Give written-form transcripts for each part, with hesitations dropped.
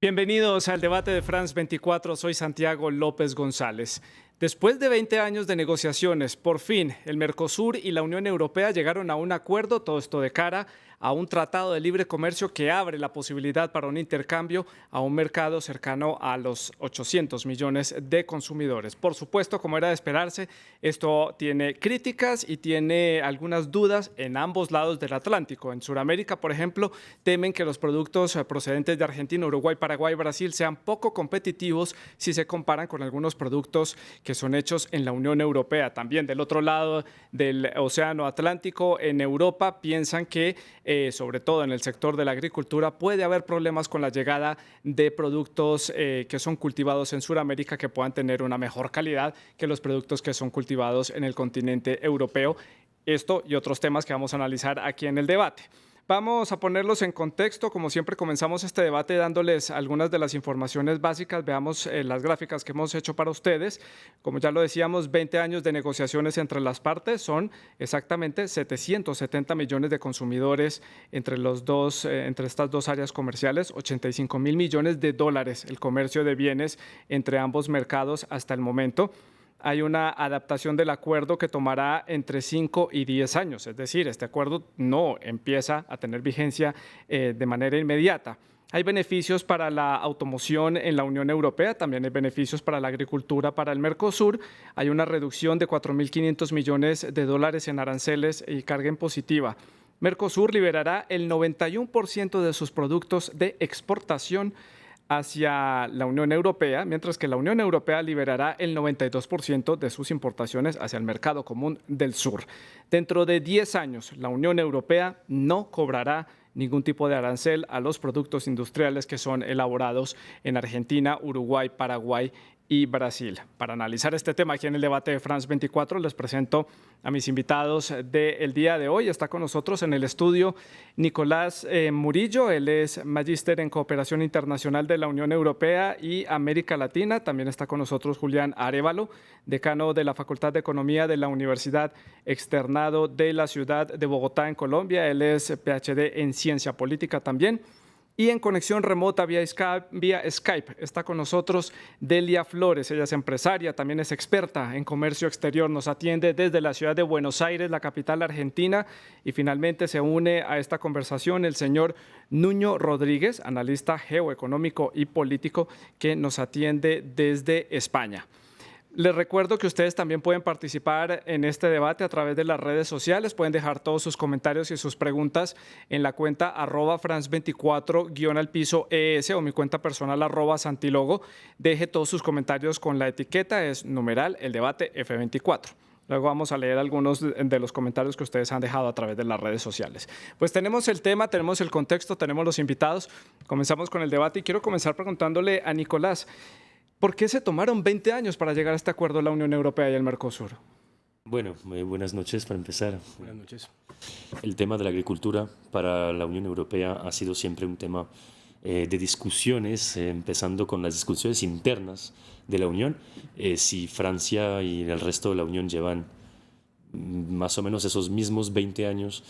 Bienvenidos al debate de France 24. Soy Santiago López González. Después de 20 años de negociaciones, por fin el Mercosur y la Unión Europea llegaron a un acuerdo, todo esto de cara a un tratado de libre comercio que abre la posibilidad para un intercambio a un mercado cercano a los 800 millones de consumidores. Por supuesto, como era de esperarse, esto tiene críticas y tiene algunas dudas en ambos lados del Atlántico. En Sudamérica, por ejemplo, temen que los productos procedentes de Argentina, Uruguay, Paraguay y Brasil sean poco competitivos si se comparan con algunos productos que son hechos en la Unión Europea. También del otro lado del Océano Atlántico, en Europa, piensan que, sobre todo en el sector de la agricultura, puede haber problemas con la llegada de productos que son cultivados en Sudamérica que puedan tener una mejor calidad que los productos que son cultivados en el continente europeo. Esto y otros temas que vamos a analizar aquí en el debate. Vamos a ponerlos en contexto. Como siempre, comenzamos este debate dándoles algunas de las informaciones básicas. Veamos las gráficas que hemos hecho para ustedes. Como ya lo decíamos, 20 años de negociaciones entre las partes. Son exactamente 770 millones de consumidores entre estas dos áreas comerciales, 85.000 millones de dólares el comercio de bienes entre ambos mercados hasta el momento. Hay una adaptación del acuerdo que tomará entre 5 y 10 años. Es decir, este acuerdo no empieza a tener vigencia de manera inmediata. Hay beneficios para la automoción en la Unión Europea, también hay beneficios para la agricultura, para el Mercosur. Hay una reducción de 4.500 millones de dólares en aranceles y carga impositiva. Mercosur liberará el 91% de sus productos de exportación hacia la Unión Europea, mientras que la Unión Europea liberará el 92% de sus importaciones hacia el mercado común del sur. Dentro de 10 años, la Unión Europea no cobrará ningún tipo de arancel a los productos industriales que son elaborados en Argentina, Uruguay, Paraguay y Brasil. Para analizar este tema aquí en el debate de France 24, les presento a mis invitados del día de hoy. Está con nosotros en el estudio Nicolás Murillo. Él es magíster en Cooperación Internacional de la Unión Europea y América Latina. También está con nosotros Julián Arévalo, decano de la Facultad de Economía de la Universidad Externado de la Ciudad de Bogotá, en Colombia. Él es PhD en Ciencia Política también. Y en conexión remota vía Skype está con nosotros Delia Flores. Ella es empresaria, también es experta en comercio exterior. Nos atiende desde la ciudad de Buenos Aires, la capital argentina. Y finalmente se une a esta conversación el señor Nuño Rodríguez, analista geoeconómico y político, que nos atiende desde España. Les recuerdo que ustedes también pueden participar en este debate a través de las redes sociales. Pueden dejar todos sus comentarios y sus preguntas en la cuenta @France24_ES o mi cuenta personal @Santilogo. Deje todos sus comentarios con la etiqueta, es numeral el debate F24. Luego vamos a leer algunos de los comentarios que ustedes han dejado a través de las redes sociales. Pues tenemos el tema, tenemos el contexto, tenemos los invitados. Comenzamos con el debate y quiero comenzar preguntándole a Nicolás, ¿por qué se tomaron 20 años para llegar a este acuerdo la Unión Europea y el Mercosur? Bueno, buenas noches para empezar. Buenas noches. El tema de la agricultura para la Unión Europea ha sido siempre un tema de discusiones, empezando con las discusiones internas de la Unión. Si Francia y el resto de la Unión llevan más o menos esos mismos 20 años,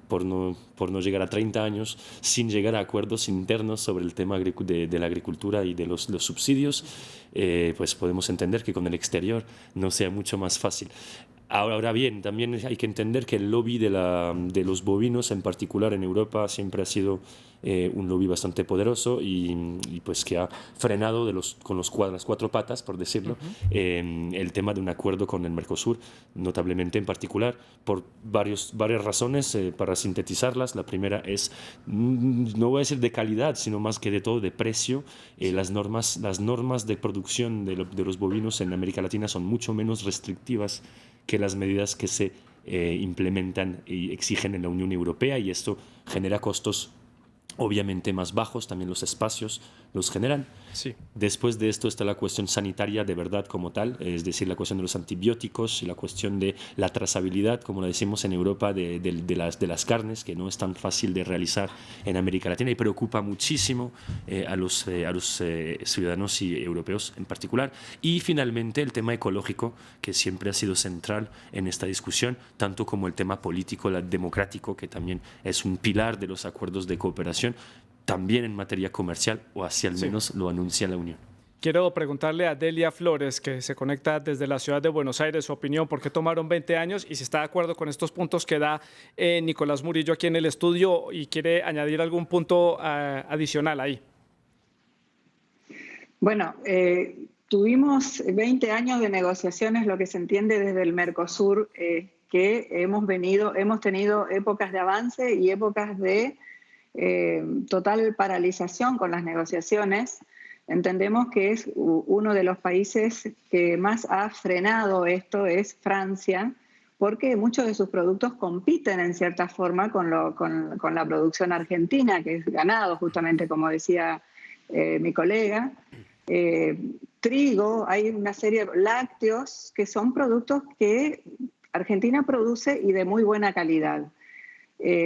por no llegar a 30 años, sin llegar a acuerdos internos sobre el tema de la agricultura y de los subsidios, pues podemos entender que con el exterior no sea mucho más fácil. Ahora bien, también hay que entender que el lobby de los bovinos, en particular en Europa, siempre ha sido un lobby bastante poderoso y pues que ha frenado con las cuatro patas, por decirlo, el tema de un acuerdo con el Mercosur, notablemente en particular, por varias razones, para sintetizarlas. La primera es, no voy a decir de calidad, sino más que de todo de precio. Las normas de producción de los bovinos en América Latina son mucho menos restrictivas que las medidas que se implementan y exigen en la Unión Europea, y esto genera costos obviamente más bajos, también los espacios los generan. Sí. Después de esto está la cuestión sanitaria de verdad como tal, es decir, la cuestión de los antibióticos y la cuestión de la trazabilidad, como la decimos en Europa, de las carnes, que no es tan fácil de realizar en América Latina y preocupa muchísimo a los ciudadanos y europeos en particular. Y finalmente el tema ecológico, que siempre ha sido central en esta discusión, tanto como el tema político, democrático, que también es un pilar de los acuerdos de cooperación, también en materia comercial, o así al menos lo anuncia la Unión. Quiero preguntarle a Delia Flores, que se conecta desde la ciudad de Buenos Aires, su opinión, por qué tomaron 20 años y si está de acuerdo con estos puntos que da Nicolás Murillo aquí en el estudio y quiere añadir algún punto adicional ahí. Bueno, tuvimos 20 años de negociaciones, lo que se entiende desde el Mercosur, que hemos tenido épocas de avance y épocas de total paralización con las negociaciones. Entendemos que es uno de los países que más ha frenado esto es Francia, porque muchos de sus productos compiten en cierta forma con la producción argentina, que es ganado, justamente como decía mi colega. Trigo, hay una serie de lácteos que son productos que Argentina produce y de muy buena calidad.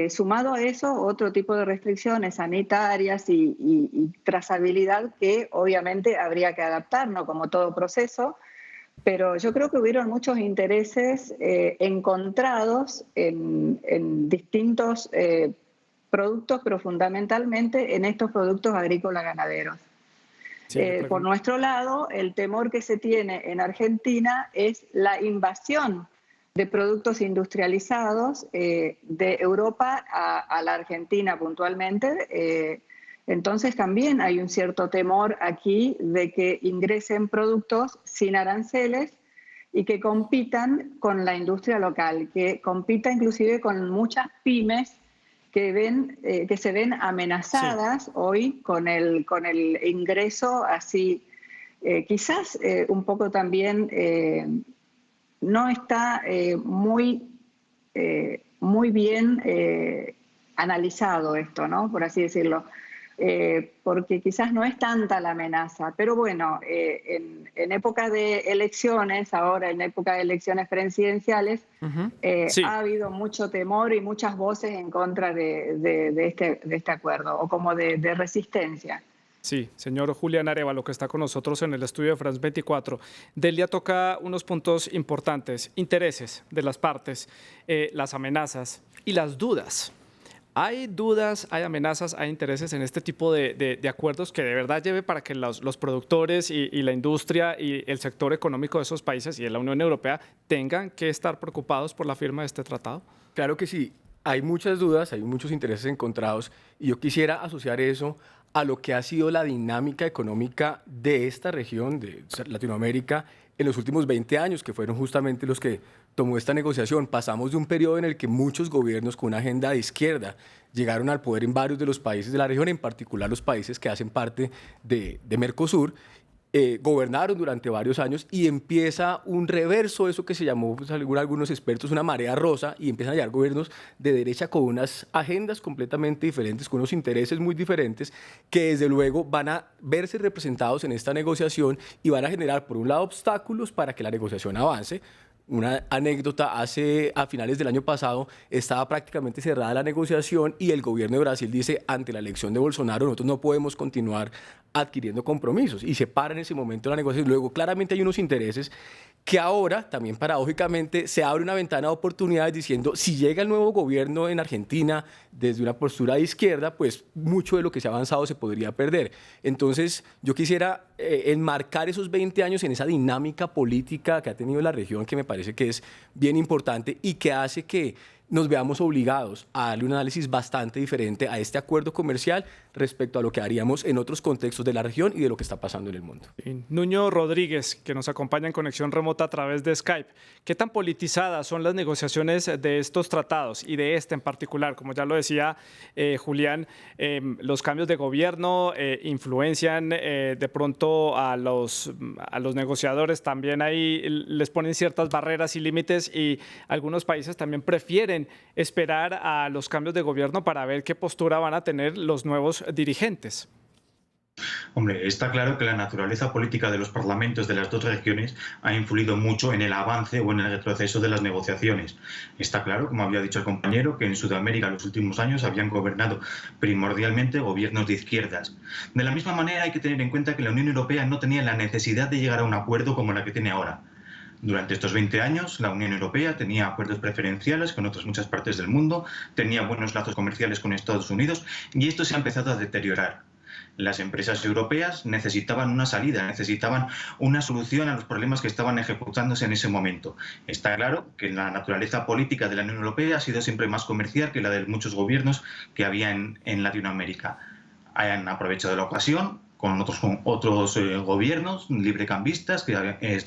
Sumado a eso, otro tipo de restricciones sanitarias y trazabilidad que obviamente habría que adaptarnos como todo proceso, pero yo creo que hubieron muchos intereses encontrados en distintos productos, pero fundamentalmente en estos productos agrícolas ganaderos. Sí, por nuestro lado, el temor que se tiene en Argentina es la invasión de productos industrializados de Europa a la Argentina puntualmente. Entonces también hay un cierto temor aquí de que ingresen productos sin aranceles y que compitan con la industria local, que compita inclusive con muchas pymes que se ven amenazadas hoy con el ingreso así, quizás un poco también no está muy bien analizado esto, ¿no? Por así decirlo, porque quizás no es tanta la amenaza, pero bueno, en época de elecciones, ahora en época de elecciones presidenciales, ha habido mucho temor y muchas voces en contra de este acuerdo, o como de resistencia. Sí, señor Julián Arévalo, que está con nosotros en el estudio de France 24. Delia toca unos puntos importantes, intereses de las partes, las amenazas y las dudas. ¿Hay dudas, hay amenazas, hay intereses en este tipo de acuerdos que de verdad lleve para que los productores y la industria y el sector económico de esos países y de la Unión Europea tengan que estar preocupados por la firma de este tratado? Claro que sí. Hay muchas dudas, hay muchos intereses encontrados y yo quisiera asociar eso a lo que ha sido la dinámica económica de esta región, de Latinoamérica, en los últimos 20 años, que fueron justamente los que tomó esta negociación. Pasamos de un periodo en el que muchos gobiernos con una agenda de izquierda llegaron al poder en varios de los países de la región, en particular los países que hacen parte de Mercosur, gobernaron durante varios años y empieza un reverso, eso que se llamó, pues, algunos expertos, una marea rosa, y empiezan a llegar gobiernos de derecha con unas agendas completamente diferentes, con unos intereses muy diferentes, que desde luego van a verse representados en esta negociación y van a generar, por un lado, obstáculos para que la negociación avance. Una anécdota, a finales del año pasado estaba prácticamente cerrada la negociación y el gobierno de Brasil dice, ante la elección de Bolsonaro, nosotros no podemos continuar adquiriendo compromisos, y se para en ese momento la negociación. Luego, claramente hay unos intereses que ahora, también paradójicamente, se abre una ventana de oportunidades diciendo, si llega el nuevo gobierno en Argentina desde una postura de izquierda, pues mucho de lo que se ha avanzado se podría perder. Entonces, yo quisiera enmarcar esos 20 años en esa dinámica política que ha tenido la región, que me parece que es bien importante y que hace que nos veamos obligados a darle un análisis bastante diferente a este acuerdo comercial respecto a lo que haríamos en otros contextos de la región y de lo que está pasando en el mundo. Nuño Rodríguez, que nos acompaña en conexión remota a través de Skype. ¿Qué tan politizadas son las negociaciones de estos tratados y de este en particular? Como ya lo decía Julián, los cambios de gobierno influencian de pronto a los negociadores, también ahí les ponen ciertas barreras y límites, y algunos países también prefieren esperar a los cambios de gobierno para ver qué postura van a tener los nuevos dirigentes. Hombre, está claro que la naturaleza política de los parlamentos de las dos regiones ha influido mucho en el avance o en el retroceso de las negociaciones. Está claro, como había dicho el compañero, que en Sudamérica en los últimos años habían gobernado primordialmente gobiernos de izquierdas. De la misma manera hay que tener en cuenta que la Unión Europea no tenía la necesidad de llegar a un acuerdo como la que tiene ahora. Durante estos 20 años, la Unión Europea tenía acuerdos preferenciales con otras muchas partes del mundo, tenía buenos lazos comerciales con Estados Unidos y esto se ha empezado a deteriorar. Las empresas europeas necesitaban una salida, necesitaban una solución a los problemas que estaban ejecutándose en ese momento. Está claro que la naturaleza política de la Unión Europea ha sido siempre más comercial que la de muchos gobiernos que había en Latinoamérica. Han aprovechado la ocasión con otros gobiernos librecambistas que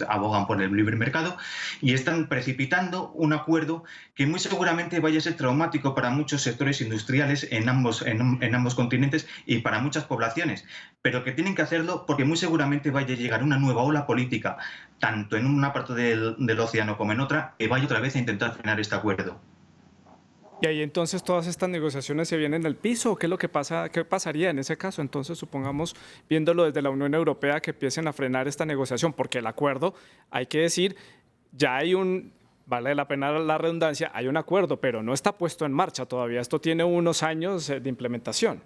abogan por el libre mercado y están precipitando un acuerdo que muy seguramente vaya a ser traumático para muchos sectores industriales en ambos continentes y para muchas poblaciones, pero que tienen que hacerlo porque muy seguramente vaya a llegar una nueva ola política, tanto en una parte del océano como en otra, que vaya otra vez a intentar frenar este acuerdo. Y ahí entonces todas estas negociaciones se vienen al piso. ¿Qué es lo que pasa? ¿Qué pasaría en ese caso? Entonces, supongamos, viéndolo desde la Unión Europea, que empiecen a frenar esta negociación, porque el acuerdo, hay que decir, ya hay vale la pena la redundancia, hay un acuerdo, pero no está puesto en marcha todavía. Esto tiene unos años de implementación.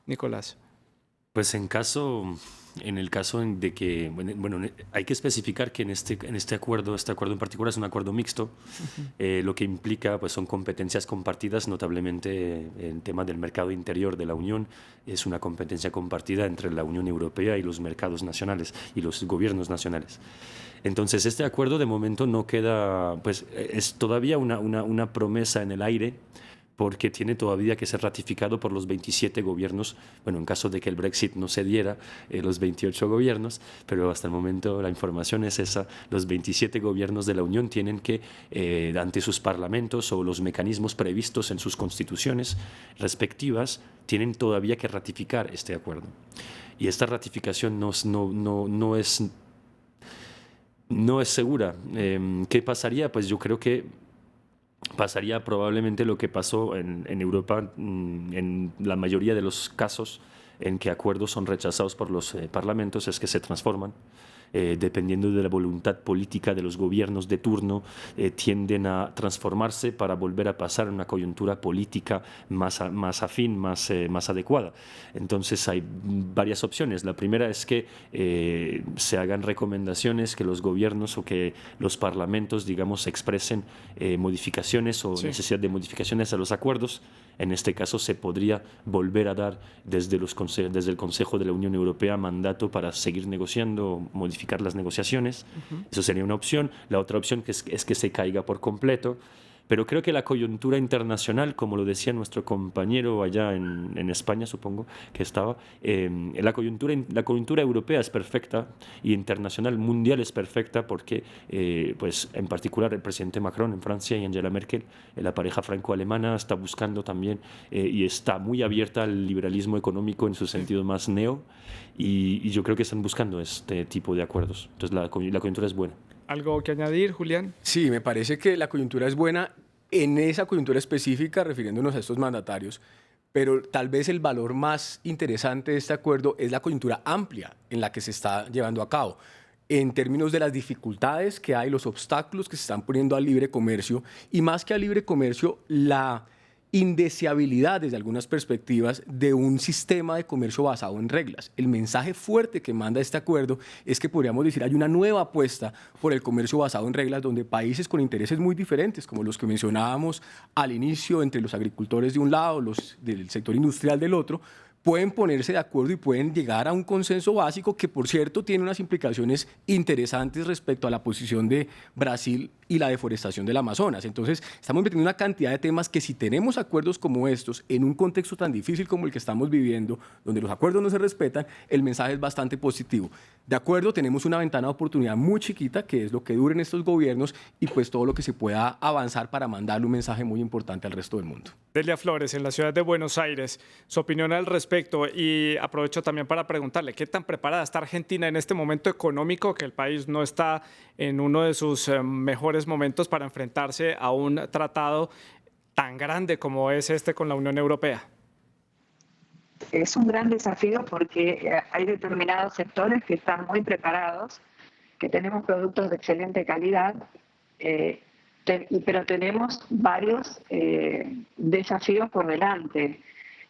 Nicolás. Pues en el caso de que, bueno, hay que especificar que en este acuerdo en particular es un acuerdo mixto, lo que implica pues son competencias compartidas, notablemente en tema del mercado interior de la Unión, es una competencia compartida entre la Unión Europea y los mercados nacionales y los gobiernos nacionales. Entonces este acuerdo de momento no queda, pues es todavía una promesa en el aire, porque tiene todavía que ser ratificado por los 27 gobiernos, bueno, en caso de que el Brexit no se diera, los 28 gobiernos, pero hasta el momento la información es esa, los 27 gobiernos de la Unión tienen que, ante sus parlamentos o los mecanismos previstos en sus constituciones respectivas, tienen todavía que ratificar este acuerdo. Y esta ratificación no es segura. ¿Qué pasaría? Pues yo creo que pasaría probablemente lo que pasó en Europa en la mayoría de los casos en que acuerdos son rechazados por los parlamentos, es que se transforman. Dependiendo de la voluntad política de los gobiernos de turno, tienden a transformarse para volver a pasar a una coyuntura política más afín, más adecuada. Entonces hay varias opciones. La primera es que se hagan recomendaciones, que los gobiernos o que los parlamentos, digamos, expresen modificaciones o necesidad de modificaciones a los acuerdos. En este caso se podría volver a dar desde el Consejo de la Unión Europea mandato para seguir negociando, modificar las negociaciones. Eso sería una opción. La otra opción es que se caiga por completo. Pero creo que la coyuntura internacional, como lo decía nuestro compañero allá en España, supongo que estaba, la coyuntura europea es perfecta y internacional, mundial es perfecta porque, pues, en particular, el presidente Macron en Francia y Angela Merkel, la pareja franco-alemana, está buscando también y está muy abierta al liberalismo económico en su sentido más neo y yo creo que están buscando este tipo de acuerdos. Entonces, la coyuntura es buena. ¿Algo que añadir, Julián? Sí, me parece que la coyuntura es buena en esa coyuntura específica, refiriéndonos a estos mandatarios, pero tal vez el valor más interesante de este acuerdo es la coyuntura amplia en la que se está llevando a cabo, en términos de las dificultades que hay, los obstáculos que se están poniendo al libre comercio, y más que al libre comercio, la indeseabilidad desde algunas perspectivas de un sistema de comercio basado en reglas. El mensaje fuerte que manda este acuerdo es que podríamos decir hay una nueva apuesta por el comercio basado en reglas donde países con intereses muy diferentes, como los que mencionábamos al inicio, entre los agricultores de un lado, los del sector industrial del otro, pueden ponerse de acuerdo y pueden llegar a un consenso básico que, por cierto, tiene unas implicaciones interesantes respecto a la posición de Brasil y la deforestación del Amazonas. Entonces, estamos metiendo una cantidad de temas que si tenemos acuerdos como estos, en un contexto tan difícil como el que estamos viviendo, donde los acuerdos no se respetan, el mensaje es bastante positivo. De acuerdo, tenemos una ventana de oportunidad muy chiquita, que es lo que duren estos gobiernos y pues todo lo que se pueda avanzar para mandarle un mensaje muy importante al resto del mundo. Delia Flores, en la ciudad de Buenos Aires, su opinión al respecto, y aprovecho también para preguntarle, ¿qué tan preparada está Argentina en este momento económico, que el país no está en uno de sus mejores momentos para enfrentarse a un tratado tan grande como es este con la Unión Europea? Es un gran desafío porque hay determinados sectores que están muy preparados, que tenemos productos de excelente calidad, pero tenemos varios desafíos por delante.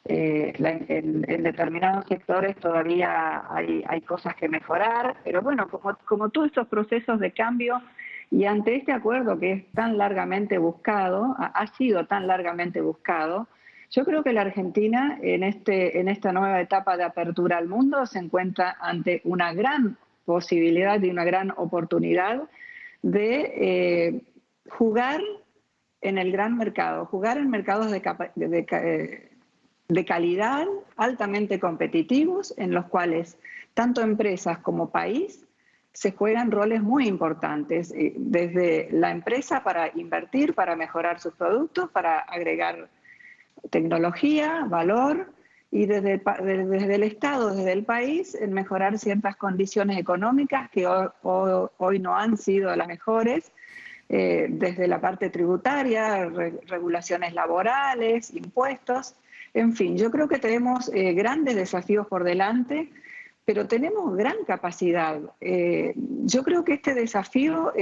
En determinados sectores todavía hay cosas que mejorar, pero bueno, como todos estos procesos de cambio Y ante este acuerdo que es tan largamente buscado, ha sido tan largamente buscado, yo creo que la Argentina en esta nueva etapa de apertura al mundo se encuentra ante una gran posibilidad y una gran oportunidad de jugar en el gran mercado, jugar en mercados de calidad, altamente competitivos, en los cuales tanto empresas como país se juegan roles muy importantes, desde la empresa para invertir, para mejorar sus productos, para agregar tecnología, valor, y desde el Estado, desde el país, en mejorar ciertas condiciones económicas que hoy no han sido las mejores, desde la parte tributaria, regulaciones laborales, impuestos, en fin, yo creo que tenemos grandes desafíos por delante, pero tenemos gran capacidad. Yo creo que este desafío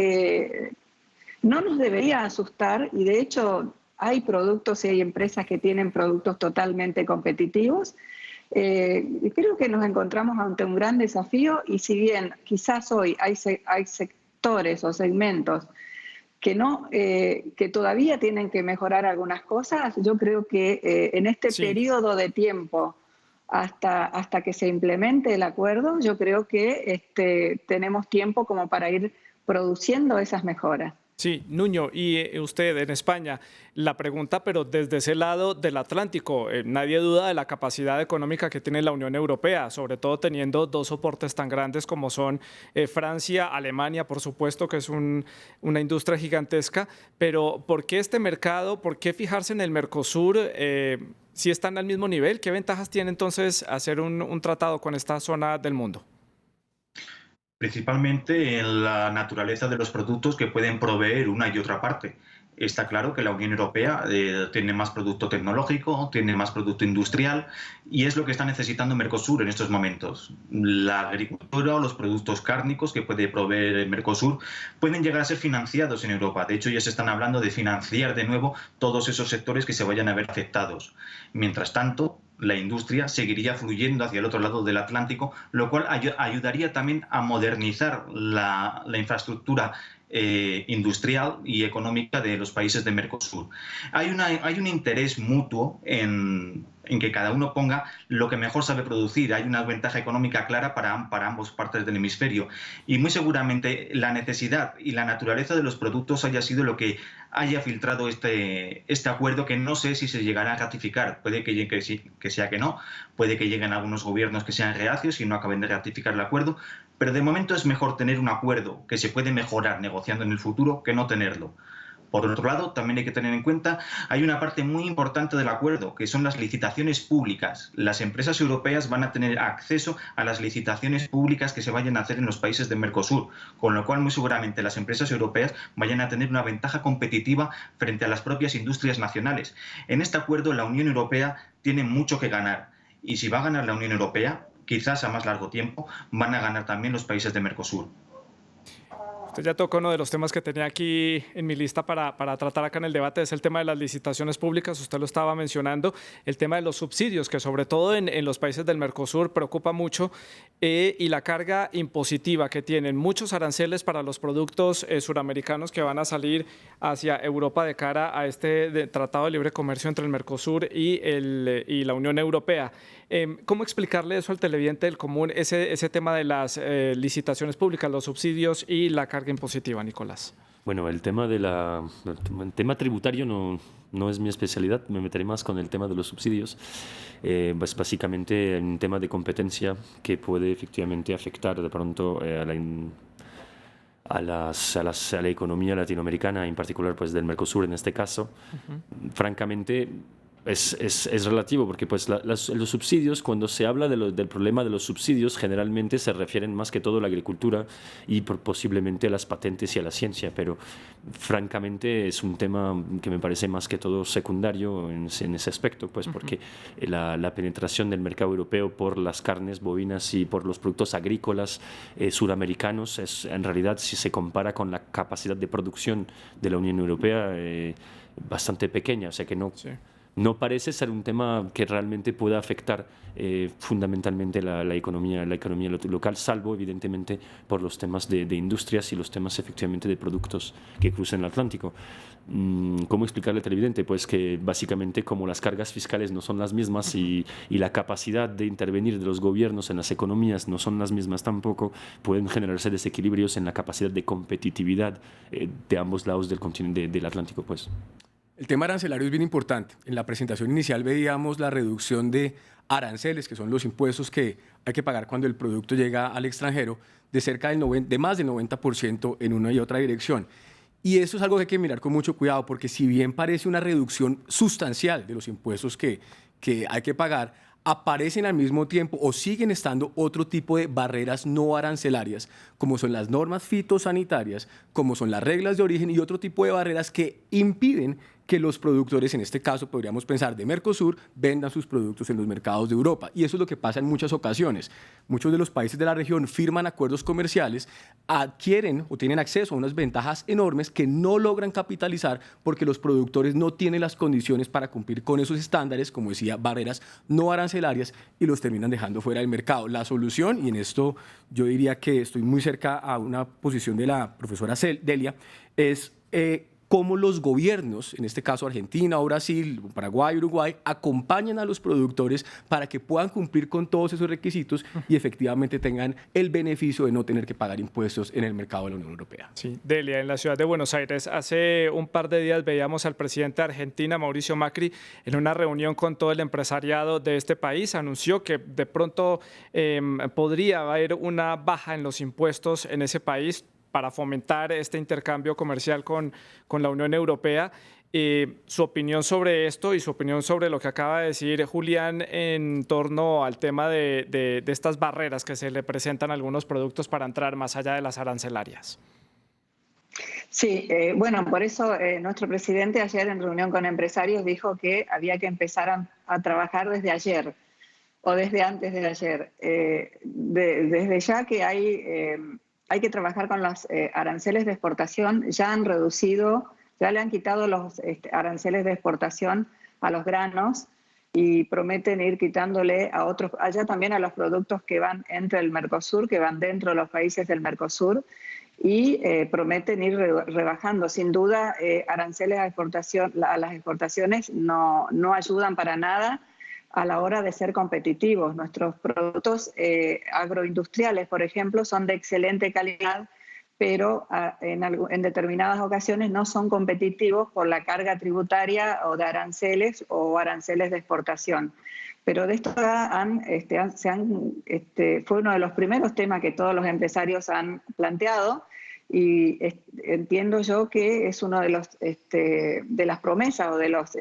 no nos debería asustar, y de hecho hay productos y hay empresas que tienen productos totalmente competitivos. Creo que nos encontramos ante un gran desafío, y si bien quizás hoy hay sectores o segmentos que todavía tienen que mejorar algunas cosas, yo creo que en este periodo de tiempo hasta que se implemente el acuerdo, yo creo que tenemos tiempo como para ir produciendo esas mejoras. Sí, Nuño, y usted en España, la pregunta, pero desde ese lado del Atlántico, nadie duda de la capacidad económica que tiene la Unión Europea, sobre todo teniendo dos soportes tan grandes como son Francia, Alemania, por supuesto, que es una industria gigantesca, pero ¿por qué este mercado, por qué fijarse en el Mercosur si están al mismo nivel? ¿Qué ventajas tiene entonces hacer un tratado con esta zona del mundo? Principalmente en la naturaleza de los productos que pueden proveer una y otra parte. Está claro que la Unión Europea tiene más producto tecnológico, tiene más producto industrial, y es lo que está necesitando Mercosur en estos momentos. La agricultura o los productos cárnicos que puede proveer el Mercosur pueden llegar a ser financiados en Europa. De hecho, ya se están hablando de financiar de nuevo todos esos sectores que se vayan a ver afectados. Mientras tanto, la industria seguiría fluyendo hacia el otro lado del Atlántico, lo cual ayudaría también a modernizar la infraestructura industrial y económica de los países de Mercosur. Hay un interés mutuo en que cada uno ponga lo que mejor sabe producir. Hay una ventaja económica clara para ambas partes del hemisferio, y muy seguramente la necesidad y la naturaleza de los productos haya sido lo que haya filtrado este acuerdo, que no sé si se llegará a ratificar. Puede que sea que no, puede que lleguen algunos gobiernos que sean reacios y no acaben de ratificar el acuerdo, pero de momento es mejor tener un acuerdo que se puede mejorar negociando en el futuro que no tenerlo. Por otro lado, también hay que tener en cuenta, hay una parte muy importante del acuerdo, que son las licitaciones públicas. Las empresas europeas van a tener acceso a las licitaciones públicas que se vayan a hacer en los países de Mercosur, con lo cual muy seguramente las empresas europeas vayan a tener una ventaja competitiva frente a las propias industrias nacionales. En este acuerdo la Unión Europea tiene mucho que ganar, y si va a ganar la Unión Europea, quizás a más largo tiempo, van a ganar también los países de Mercosur. Usted ya tocó uno de los temas que tenía aquí en mi lista para tratar acá en el debate, es el tema de las licitaciones públicas. Usted lo estaba mencionando, el tema de los subsidios, que sobre todo en los países del Mercosur preocupa mucho, y la carga impositiva que tienen, muchos aranceles para los productos suramericanos que van a salir hacia Europa de cara a este tratado de libre comercio entre el Mercosur y la Unión Europea. ¿Cómo explicarle eso al televidente del común, ese tema de las licitaciones públicas, los subsidios y la carga impositiva, Nicolás? Bueno, el tema tributario no es mi especialidad, me meteré más con el tema de los subsidios. Pues básicamente un tema de competencia que puede efectivamente afectar de pronto a la economía latinoamericana, en particular pues del Mercosur en este caso. Francamente, es relativo, porque pues los subsidios, cuando se habla del problema de los subsidios, generalmente se refieren más que todo a la agricultura y posiblemente a las patentes y a la ciencia, pero francamente es un tema que me parece más que todo secundario en ese aspecto, pues porque la penetración del mercado europeo por las carnes bovinas y por los productos agrícolas suramericanos es, en realidad, si se compara con la capacidad de producción de la Unión Europea, bastante pequeña, o sea que no... Sí. no parece ser un tema que realmente pueda afectar fundamentalmente la economía local, salvo evidentemente por los temas de industrias y los temas efectivamente de productos que cruzan el Atlántico. ¿Cómo explicarle al televidente? Pues que básicamente como las cargas fiscales no son las mismas y la capacidad de intervenir de los gobiernos en las economías no son las mismas tampoco, pueden generarse desequilibrios en la capacidad de competitividad de ambos lados del continente del Atlántico, pues. El tema arancelario es bien importante. En la presentación inicial veíamos la reducción de aranceles, que son los impuestos que hay que pagar cuando el producto llega al extranjero, de cerca de más del 90% en una y otra dirección. Y eso es algo que hay que mirar con mucho cuidado, porque si bien parece una reducción sustancial de los impuestos que hay que pagar, aparecen al mismo tiempo o siguen estando otro tipo de barreras no arancelarias, como son las normas fitosanitarias, como son las reglas de origen y otro tipo de barreras que impiden que los productores, en este caso podríamos pensar de Mercosur, vendan sus productos en los mercados de Europa. Y eso es lo que pasa en muchas ocasiones. Muchos de los países de la región firman acuerdos comerciales, adquieren o tienen acceso a unas ventajas enormes que no logran capitalizar porque los productores no tienen las condiciones para cumplir con esos estándares, como decía, barreras no arancelarias, y los terminan dejando fuera del mercado. La solución, y en esto yo diría que estoy muy cerca a una posición de la profesora Delia, es cómo los gobiernos, en este caso Argentina o Brasil, Paraguay, Uruguay, acompañan a los productores para que puedan cumplir con todos esos requisitos y efectivamente tengan el beneficio de no tener que pagar impuestos en el mercado de la Unión Europea. Sí, Delia, en la ciudad de Buenos Aires, hace un par de días veíamos al presidente de Argentina, Mauricio Macri, en una reunión con todo el empresariado de este país, anunció que de pronto podría haber una baja en los impuestos en ese país para fomentar este intercambio comercial con la Unión Europea. Su opinión sobre esto y su opinión sobre lo que acaba de decir Julián en torno al tema de estas barreras que se le presentan a algunos productos para entrar más allá de las arancelarias. Sí, bueno, por eso nuestro presidente ayer en reunión con empresarios dijo que había que empezar a trabajar desde ayer o desde antes de ayer. Desde ya que hay que trabajar con los aranceles de exportación, ya han reducido, ya le han quitado los aranceles de exportación a los granos y prometen ir quitándole a otros, allá también a los productos que van entre el Mercosur, que van dentro de los países del Mercosur, y prometen ir rebajando. Sin duda, aranceles a las exportaciones no ayudan para nada a la hora de ser competitivos. Nuestros productos agroindustriales, por ejemplo, son de excelente calidad, pero en determinadas ocasiones no son competitivos por la carga tributaria o de aranceles o aranceles de exportación. Pero de esto fue uno de los primeros temas que todos los empresarios han planteado, y entiendo yo que es uno de las promesas o de los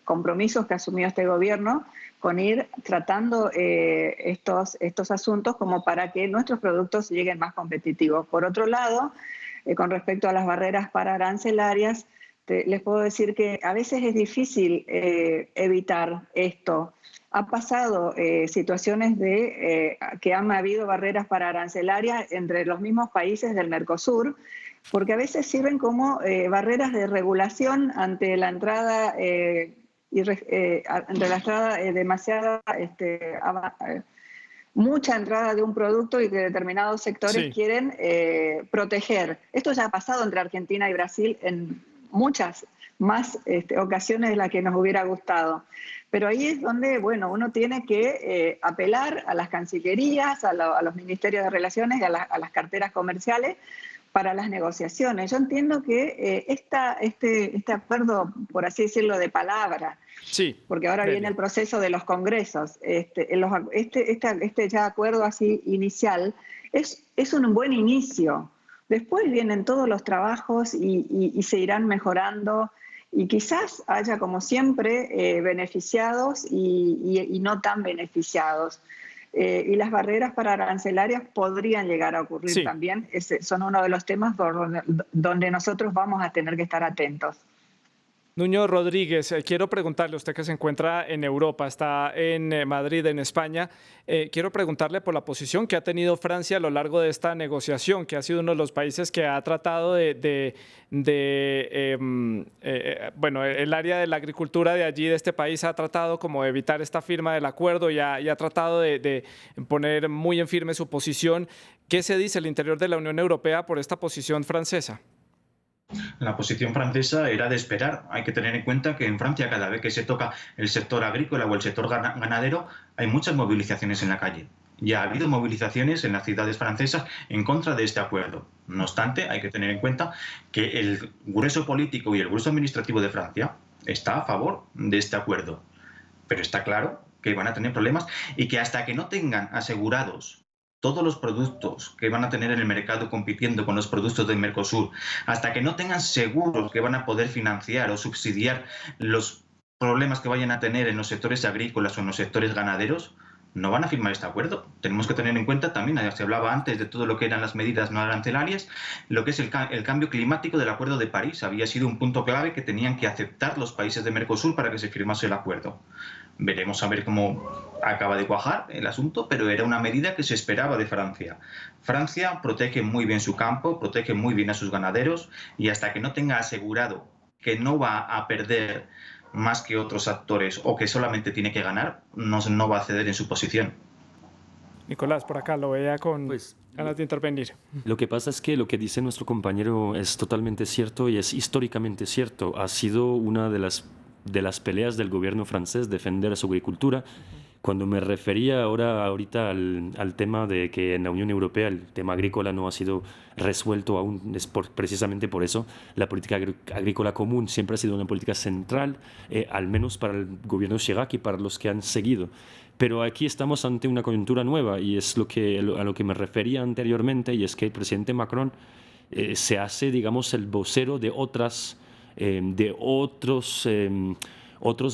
compromisos que asumió este gobierno con ir tratando estos asuntos como para que nuestros productos lleguen más competitivos. Por otro lado, con respecto a las barreras para arancelarias, les puedo decir que a veces es difícil evitar esto. Ha pasado situaciones de que han habido barreras para arancelarias entre los mismos países del Mercosur, porque a veces sirven como barreras de regulación ante la entrada demasiada, mucha entrada de un producto y que determinados sectores quieren proteger. Esto ya ha pasado entre Argentina y Brasil en muchas más ocasiones de las que nos hubiera gustado. Pero ahí es donde, bueno, uno tiene que apelar a las cancillerías, a los ministerios de relaciones, a las carteras comerciales para las negociaciones. Yo entiendo que este acuerdo, por así decirlo, de palabra, porque ahora viene el proceso de los congresos, este ya acuerdo así inicial es un buen inicio. Después vienen todos los trabajos y se irán mejorando, y quizás haya, como siempre, beneficiados y no tan beneficiados. Y las barreras para arancelarias podrían llegar a ocurrir también. Son uno de los temas donde nosotros vamos a tener que estar atentos. Nuño Rodríguez, quiero preguntarle, usted que se encuentra en Europa, está en Madrid, en España, quiero preguntarle por la posición que ha tenido Francia a lo largo de esta negociación, que ha sido uno de los países que ha tratado bueno, el área de la agricultura de allí, de este país, ha tratado como de evitar esta firma del acuerdo y ha tratado de poner muy en firme su posición. ¿Qué se dice al interior de la Unión Europea por esta posición francesa? La posición francesa era de esperar. Hay que tener en cuenta que en Francia, cada vez que se toca el sector agrícola o el sector ganadero, hay muchas movilizaciones en la calle. Ya ha habido movilizaciones en las ciudades francesas en contra de este acuerdo. No obstante, hay que tener en cuenta que el grueso político y el grueso administrativo de Francia está a favor de este acuerdo. Pero está claro que van a tener problemas y que hasta que no tengan asegurados todos los productos que van a tener en el mercado compitiendo con los productos del Mercosur, hasta que no tengan seguros que van a poder financiar o subsidiar los problemas que vayan a tener en los sectores agrícolas o en los sectores ganaderos, no van a firmar este acuerdo. Tenemos que tener en cuenta también, se hablaba antes de todo lo que eran las medidas no arancelarias, lo que es el cambio climático del Acuerdo de París. Había sido un punto clave que tenían que aceptar los países de Mercosur para que se firmase el acuerdo. Veremos a ver cómo acaba de cuajar el asunto, pero era una medida que se esperaba de Francia. Francia protege muy bien su campo, protege muy bien a sus ganaderos y hasta que no tenga asegurado que no va a perder más que otros actores o que solamente tiene que ganar, no va a ceder en su posición. Nicolás, por acá lo veía con ganas de intervenir. Lo que pasa es que lo que dice nuestro compañero es totalmente cierto y es históricamente cierto. Ha sido una de las peleas del gobierno francés defender su agricultura. Cuando me refería ahorita al tema de que en la Unión Europea el tema agrícola no ha sido resuelto aún, es precisamente por eso. La política agrícola común siempre ha sido una política central, al menos para el gobierno Chirac y para los que han seguido. Pero aquí estamos ante una coyuntura nueva y es a lo que me refería anteriormente, y es que el presidente Macron se hace, digamos, el vocero de otros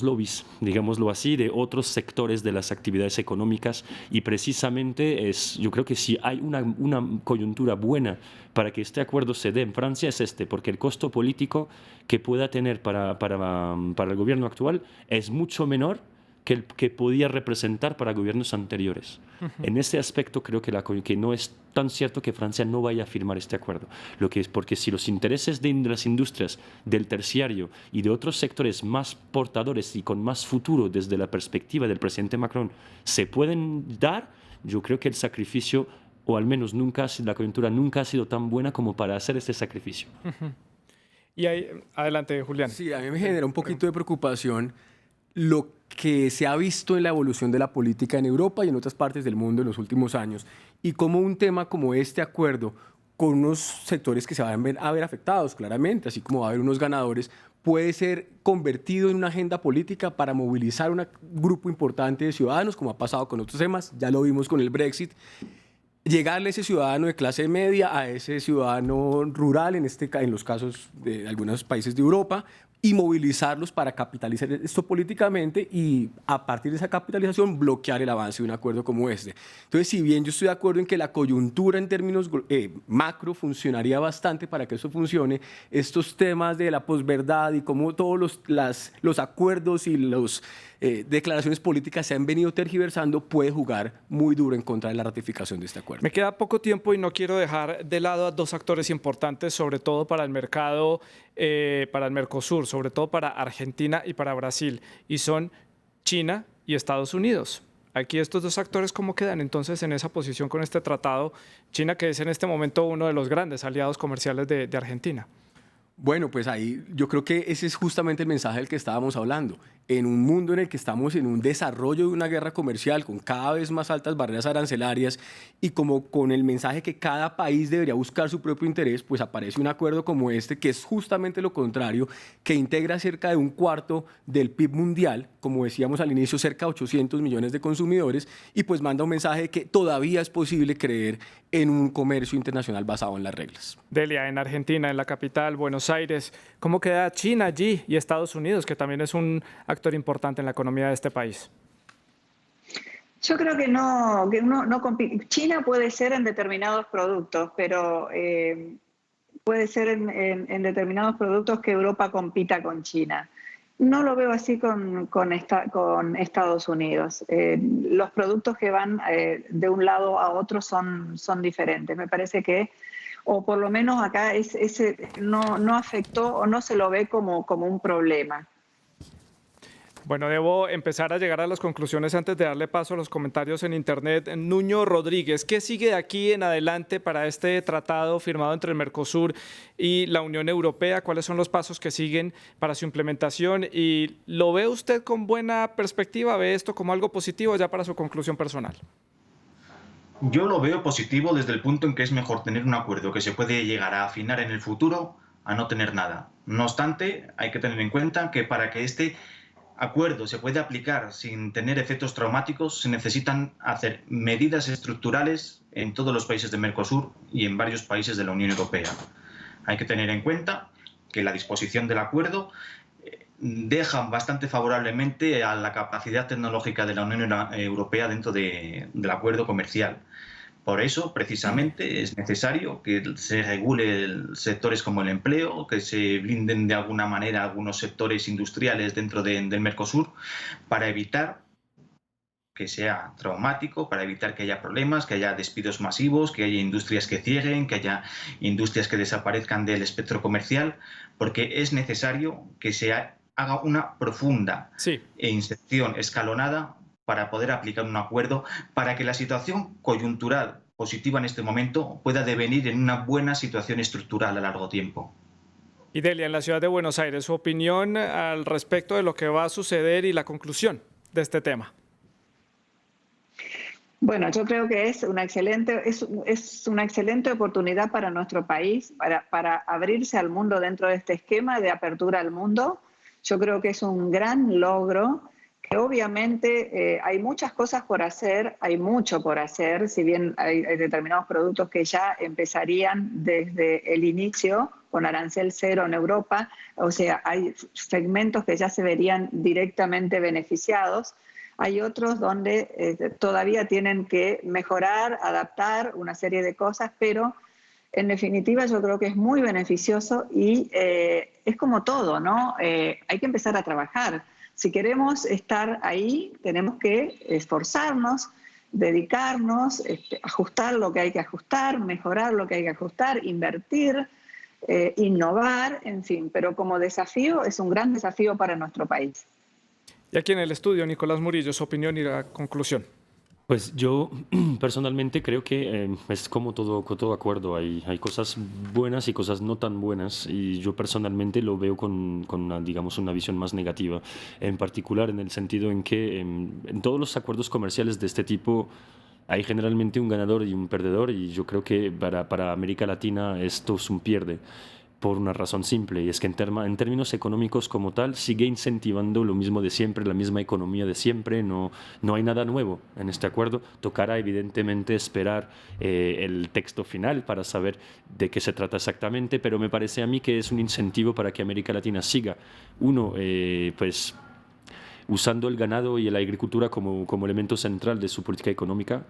lobbies, digámoslo así, de otros sectores de las actividades económicas, y precisamente yo creo que si hay una coyuntura buena para que este acuerdo se dé en Francia es porque el costo político que pueda tener para el gobierno actual es mucho menor que el que podía representar para gobiernos anteriores. En ese aspecto creo que no es tan cierto que Francia no vaya a firmar este acuerdo. Porque si los intereses de las industrias del terciario y de otros sectores más portadores y con más futuro desde la perspectiva del presidente Macron se pueden dar, yo creo que el sacrificio, o al menos la coyuntura nunca ha sido tan buena como para hacer este sacrificio. Y ahí, adelante, Julián. Sí, a mí me genera un poquito de preocupación lo que se ha visto en la evolución de la política en Europa y en otras partes del mundo en los últimos años, y cómo un tema como este acuerdo, con unos sectores que se van a ver afectados claramente, así como va a haber unos ganadores, puede ser convertido en una agenda política para movilizar un grupo importante de ciudadanos, como ha pasado con otros temas, ya lo vimos con el Brexit, llegarle a ese ciudadano de clase media, a ese ciudadano rural, en los casos de algunos países de Europa, y movilizarlos para capitalizar esto políticamente y a partir de esa capitalización bloquear el avance de un acuerdo como este. Entonces, si bien yo estoy de acuerdo en que la coyuntura en términos macro funcionaría bastante para que eso funcione, estos temas de la posverdad y cómo todos los acuerdos y las declaraciones políticas se han venido tergiversando, puede jugar muy duro en contra de la ratificación de este acuerdo. Me queda poco tiempo y no quiero dejar de lado a dos actores importantes, sobre todo para el mercado, para el Mercosur, sobre todo para Argentina y para Brasil, y son China y Estados Unidos. Aquí estos dos actores, ¿cómo quedan entonces en esa posición con este tratado? China, que es en este momento uno de los grandes aliados comerciales de Argentina. Bueno, pues ahí yo creo que ese es justamente el mensaje del que estábamos hablando. En un mundo en el que estamos en un desarrollo de una guerra comercial con cada vez más altas barreras arancelarias y como con el mensaje que cada país debería buscar su propio interés, pues aparece un acuerdo como este que es justamente lo contrario, que integra cerca de un cuarto del PIB mundial, como decíamos al inicio, cerca de 800 millones de consumidores, y pues manda un mensaje de que todavía es posible creer en un comercio internacional basado en las reglas. Delia, en Argentina, en la capital, Buenos Aires, ¿cómo queda China allí y Estados Unidos, que también es un actor importante en la economía de este país? Yo creo que no compite. China puede ser en determinados productos, pero puede ser en determinados productos que Europa compita con China. No lo veo así con Estados Unidos. Los productos que van de un lado a otro son diferentes. Me parece que, o por lo menos acá, no afectó o no se lo ve como un problema. Bueno, debo empezar a llegar a las conclusiones antes de darle paso a los comentarios en internet. Nuño Rodríguez, ¿qué sigue de aquí en adelante para este tratado firmado entre el Mercosur y la Unión Europea? ¿Cuáles son los pasos que siguen para su implementación? ¿Y lo ve usted con buena perspectiva? ¿Ve esto como algo positivo ya para su conclusión personal? Yo lo veo positivo desde el punto en que es mejor tener un acuerdo que se puede llegar a afinar en el futuro a no tener nada. No obstante, hay que tener en cuenta que para que este acuerdo se puede aplicar sin tener efectos traumáticos, se necesitan hacer medidas estructurales en todos los países de Mercosur y en varios países de la Unión Europea. Hay que tener en cuenta que la disposición del acuerdo deja bastante favorablemente a la capacidad tecnológica de la Unión Europea dentro del acuerdo comercial. Por eso, precisamente, es necesario que se regule sectores como el empleo, que se blinden de alguna manera algunos sectores industriales dentro del Mercosur para evitar que sea traumático, para evitar que haya problemas, que haya despidos masivos, que haya industrias que cierren, que haya industrias que desaparezcan del espectro comercial, porque es necesario que se haga una profunda inserción escalonada para poder aplicar un acuerdo, para que la situación coyuntural positiva en este momento pueda devenir en una buena situación estructural a largo tiempo. Y Delia, en la ciudad de Buenos Aires, su opinión al respecto de lo que va a suceder y la conclusión de este tema. Bueno, yo creo que es una excelente oportunidad para nuestro país, para abrirse al mundo dentro de este esquema de apertura al mundo. Yo creo que es un gran logro. Que obviamente hay muchas cosas por hacer, hay mucho por hacer, si bien hay determinados productos que ya empezarían desde el inicio con arancel cero en Europa, o sea, hay segmentos que ya se verían directamente beneficiados, hay otros donde todavía tienen que mejorar, adaptar una serie de cosas, pero en definitiva yo creo que es muy beneficioso y es como todo, ¿no? Hay que empezar a trabajar. Si queremos estar ahí, tenemos que esforzarnos, dedicarnos, ajustar lo que hay que ajustar, mejorar lo que hay que ajustar, invertir, innovar, en fin. Pero como desafío, es un gran desafío para nuestro país. Y aquí en el estudio, Nicolás Murillo, su opinión y la conclusión. Pues yo personalmente creo que es como todo acuerdo, hay cosas buenas y cosas no tan buenas y yo personalmente lo veo con digamos, una visión más negativa, en particular en el sentido en que en todos los acuerdos comerciales de este tipo hay generalmente un ganador y un perdedor y yo creo que para América Latina esto es un pierde. Por una razón simple, y es que en términos económicos como tal sigue incentivando lo mismo de siempre, la misma economía de siempre, no hay nada nuevo en este acuerdo. Tocará evidentemente esperar el texto final para saber de qué se trata exactamente, pero me parece a mí que es un incentivo para que América Latina siga, pues usando el ganado y la agricultura como elemento central de su política económica,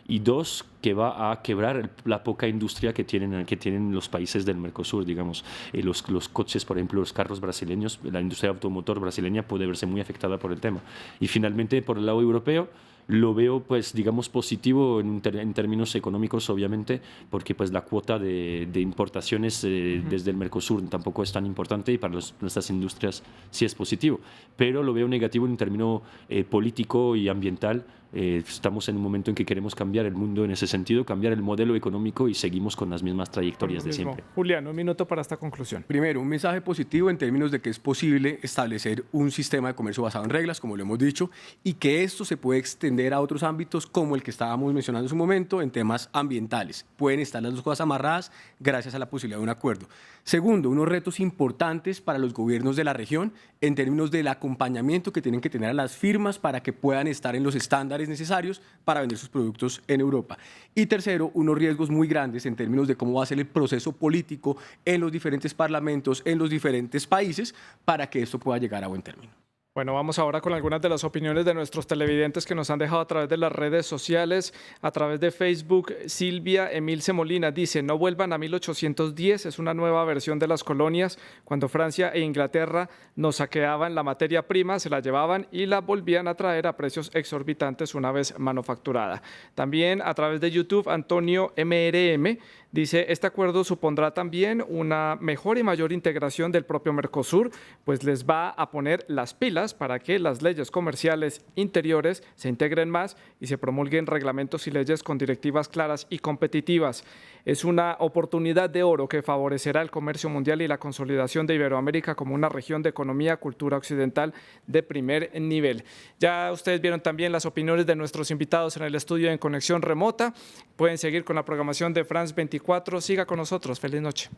y dos, que va a quebrar la poca industria que tienen los países del Mercosur, digamos. Los coches, por ejemplo, los carros brasileños, la industria automotor brasileña puede verse muy afectada por el tema. Y finalmente, por el lado europeo, lo veo, pues, digamos, positivo en términos económicos, obviamente, porque pues la cuota de importaciones desde el Mercosur tampoco es tan importante y para nuestras industrias sí es positivo. Pero lo veo negativo en término político y ambiental. Estamos en un momento en que queremos cambiar el mundo en ese sentido, cambiar el modelo económico y seguimos con las mismas trayectorias de siempre. Julián, un minuto para esta conclusión. Primero, un mensaje positivo en términos de que es posible establecer un sistema de comercio basado en reglas, como lo hemos dicho, y que esto se puede extender a otros ámbitos como el que estábamos mencionando en su momento, en temas ambientales. Pueden estar las dos cosas amarradas gracias a la posibilidad de un acuerdo. Segundo, unos retos importantes para los gobiernos de la región en términos del acompañamiento que tienen que tener a las firmas para que puedan estar en los estándares necesarios para vender sus productos en Europa. Y tercero, unos riesgos muy grandes en términos de cómo va a ser el proceso político en los diferentes parlamentos, en los diferentes países, para que esto pueda llegar a buen término. Bueno, vamos ahora con algunas de las opiniones de nuestros televidentes que nos han dejado a través de las redes sociales, a través de Facebook. Silvia Emilce Molina dice: no vuelvan a 1810, es una nueva versión de las colonias, cuando Francia e Inglaterra nos saqueaban la materia prima, se la llevaban y la volvían a traer a precios exorbitantes una vez manufacturada. También a través de YouTube, Antonio MRM dice: este acuerdo supondrá también una mejor y mayor integración del propio Mercosur, pues les va a poner las pilas para que las leyes comerciales interiores se integren más y se promulguen reglamentos y leyes con directivas claras y competitivas. Es una oportunidad de oro que favorecerá el comercio mundial y la consolidación de Iberoamérica como una región de economía, cultura occidental de primer nivel. Ya ustedes vieron también las opiniones de nuestros invitados en el estudio en conexión remota. Pueden seguir con la programación de France 24. Siga con nosotros. Feliz noche.